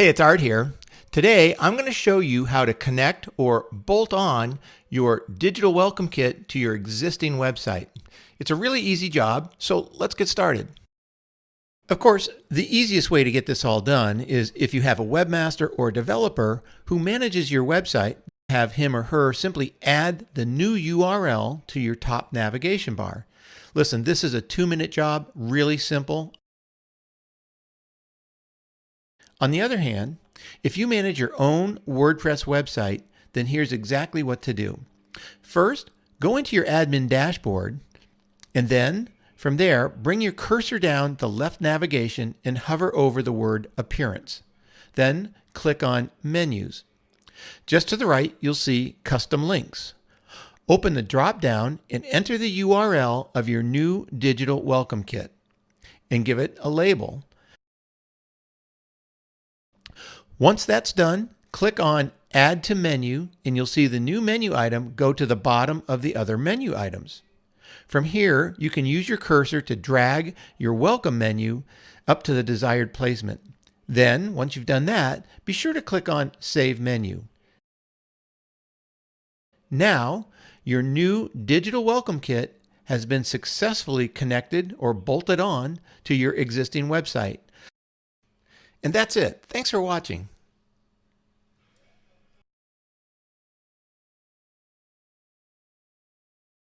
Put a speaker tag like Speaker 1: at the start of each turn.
Speaker 1: Hey, it's Art here. Today, I'm going to show you how to connect or bolt on your digital welcome kit to your existing website. It's a really easy job, so let's get started. Of course, the easiest way to get this all done is if you have a webmaster or developer who manages your website, have him or her simply add the new URL to your top navigation bar. Listen, this is a 2-minute job, really simple. On the other hand, if you manage your own WordPress website, then here's exactly what to do. First, go into your admin dashboard, and then from there, bring your cursor down the left navigation and hover over the word Appearance. Then click on Menus. Just to the right, you'll see Custom Links. Open the drop-down and enter the URL of your new digital welcome kit and give it a label. Once that's done, click on Add to Menu and you'll see the new menu item go to the bottom of the other menu items. From here, you can use your cursor to drag your welcome menu up to the desired placement. Then, once you've done that, be sure to click on Save Menu. Now, your new digital welcome kit has been successfully connected or bolted on to your existing website. And that's it. Thanks for watching.